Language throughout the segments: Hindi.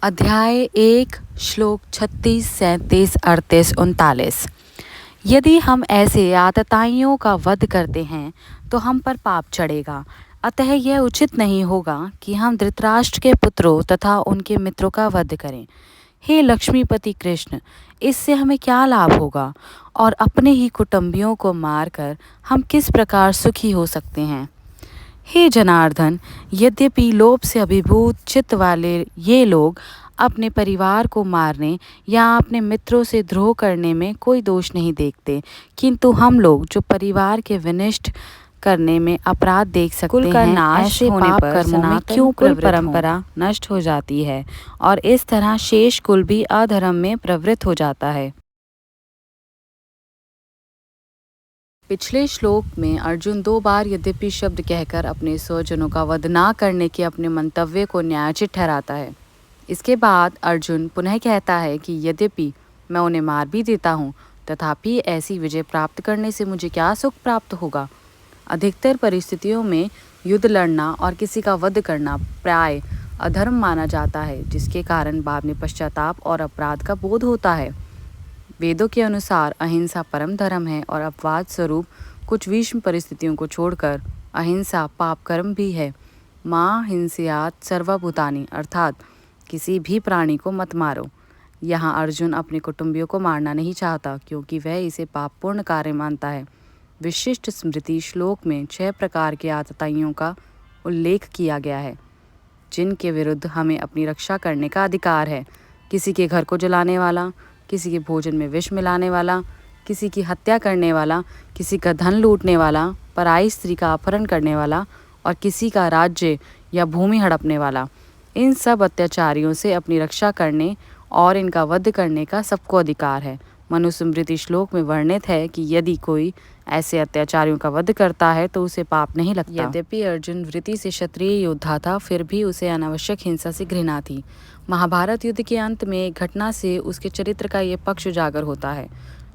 अध्याय 1 श्लोक 36, 37, 38, 39। यदि हम ऐसे आतताइयों का वध करते हैं तो हम पर पाप चढ़ेगा। अतः यह उचित नहीं होगा कि हम धृतराष्ट्र के पुत्रों तथा उनके मित्रों का वध करें। हे लक्ष्मीपति कृष्ण, इससे हमें क्या लाभ होगा और अपने ही कुटुंबियों को मारकर हम किस प्रकार सुखी हो सकते हैं। हे जनार्दन, यद्यपि लोभ से अभिभूत चित्त वाले ये लोग अपने परिवार को मारने या अपने मित्रों से द्रोह करने में कोई दोष नहीं देखते, किंतु हम लोग जो परिवार के विनष्ट करने में अपराध देख सकते हैं, ऐसे पाप कर्मों में क्यों कुल परंपरा नष्ट हो जाती है और इस तरह शेष कुल भी अधर्म में प्रवृत्त हो जाता है। पिछले श्लोक में अर्जुन 2 बार यद्यपि शब्द कहकर अपने स्वजनों का वध न करने के अपने मंतव्य को न्यायोचित ठहराता है। इसके बाद अर्जुन पुनः कहता है कि यद्यपि मैं उन्हें मार भी देता हूँ, तथापि ऐसी विजय प्राप्त करने से मुझे क्या सुख प्राप्त होगा। अधिकतर परिस्थितियों में युद्ध लड़ना और किसी का वध करना प्राय अधर्म माना जाता है, जिसके कारण बाद में पश्चाताप और अपराध का बोध होता है। वेदों के अनुसार अहिंसा परम धर्म है और अपवाद स्वरूप कुछ विषम परिस्थितियों को छोड़कर अहिंसा पाप कर्म भी है। मां हिंसयात सर्वभूतानि, अर्थात किसी भी प्राणी को मत मारो। यहाँ अर्जुन अपने कुटुंबियों को मारना नहीं चाहता, क्योंकि वह इसे पापपूर्ण कार्य मानता है। विशिष्ट स्मृति श्लोक में 6 प्रकार के आतताइयों का उल्लेख किया गया है, जिनके विरुद्ध हमें अपनी रक्षा करने का अधिकार है। किसी के घर को जलाने वाला, किसी के भोजन में विष मिलाने वाला, किसी की हत्या करने वाला, किसी का धन लूटने वाला, पराई स्त्री का अपहरण करने वाला और किसी का राज्य या भूमि हड़पने वाला। इन सब अत्याचारियों से अपनी रक्षा करने और इनका वध करने का सबको अधिकार है। मनुस्मृति श्लोक में वर्णित है कि यदि कोई ऐसे अत्याचारियों का वध करता है तो उसे पाप नहीं लगता। यद्यपि अर्जुन वृत्ति से क्षत्रिय योद्धा था, फिर भी उसे अनावश्यक हिंसा से घृणा थी। महाभारत युद्ध के अंत में एक घटना से उसके चरित्र का ये पक्ष उजागर होता है।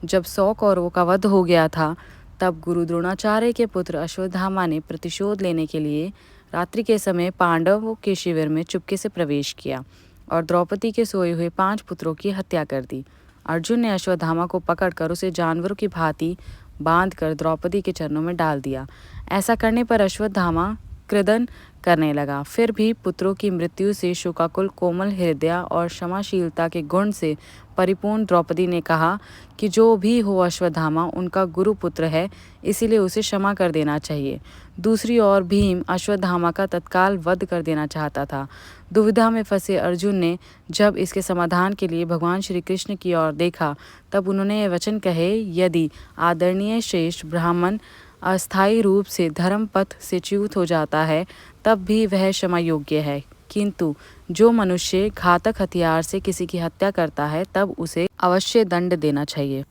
जब 100 कौरवों का वध हो गया था, तब गुरु द्रोणाचार्य के पुत्र अश्वत्थामा ने प्रतिशोध लेने के लिए रात्रि के समय पांडवों के शिविर में चुपके से प्रवेश किया और द्रौपदी के सोए हुए 5 पुत्रों की हत्या कर दी। अर्जुन ने अश्वत्थामा को पकड़कर उसे जानवरों की भांति बांधकर द्रौपदी के चरणों में डाल दिया। ऐसा करने पर अश्वत्थामा क्रुदन करने लगा। फिर भी पुत्रों की मृत्यु से शोकाकुल कोमल हृदय और क्षमाशीलता के गुण से परिपूर्ण द्रौपदी ने कहा कि जो भी हो अश्वत्थामा उनका गुरु पुत्र है, इसीलिए उसे क्षमा कर देना चाहिए। दूसरी ओर भीम अश्वत्थामा का तत्काल वध कर देना चाहता था। दुविधा में फंसे अर्जुन ने जब इसके समाधान के लिए भगवान श्री कृष्ण की ओर देखा, तब उन्होंने ये वचन कहे, यदि आदरणीय श्रेष्ठ ब्राह्मण अस्थायी रूप से धर्म पथ से च्युत हो जाता है, तब भी वह क्षमा योग्य है, किंतु जो मनुष्य घातक हथियार से किसी की हत्या करता है, तब उसे अवश्य दंड देना चाहिए।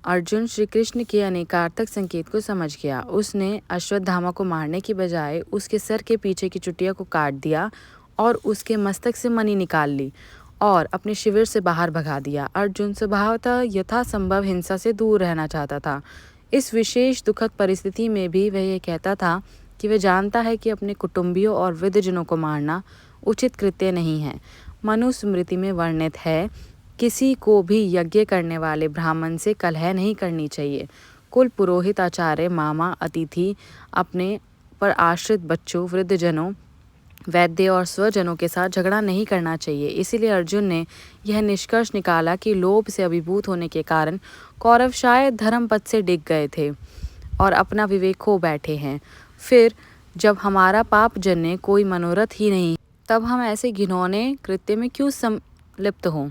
अर्जुन श्री कृष्ण के अनेकार्थक संकेत को समझ गया। उसने अश्वत्थामा को मारने की बजाय उसके सर के पीछे की चुटिया को काट दिया और उसके मस्तक से मणि निकाल ली और अपने शिविर से बाहर भगा दिया। अर्जुन स्वभावतः यथासंभव हिंसा से दूर रहना चाहता था। इस विशेष दुखद परिस्थिति में भी वह यह कहता था कि वह जानता है कि अपने कुटुंबियों और वृद्धजनों को मारना उचित कृत्य नहीं है। मनुस्मृति में वर्णित है, किसी को भी यज्ञ करने वाले ब्राह्मण से कलह नहीं करनी चाहिए। कुल पुरोहित, आचार्य, मामा, अतिथि, अपने पर आश्रित बच्चों, वृद्धजनों, वैद्य और स्वजनों के साथ झगड़ा नहीं करना चाहिए। इसीलिए अर्जुन ने यह निष्कर्ष निकाला कि लोभ से अभिभूत होने के कारण कौरव शायद धर्म पथ से डिग गए थे और अपना विवेक खो बैठे हैं। फिर जब हमारा पाप जन्य कोई मनोरथ ही नहीं, तब हम ऐसे घिनौने कृत्य में क्यों संलिप्त हों।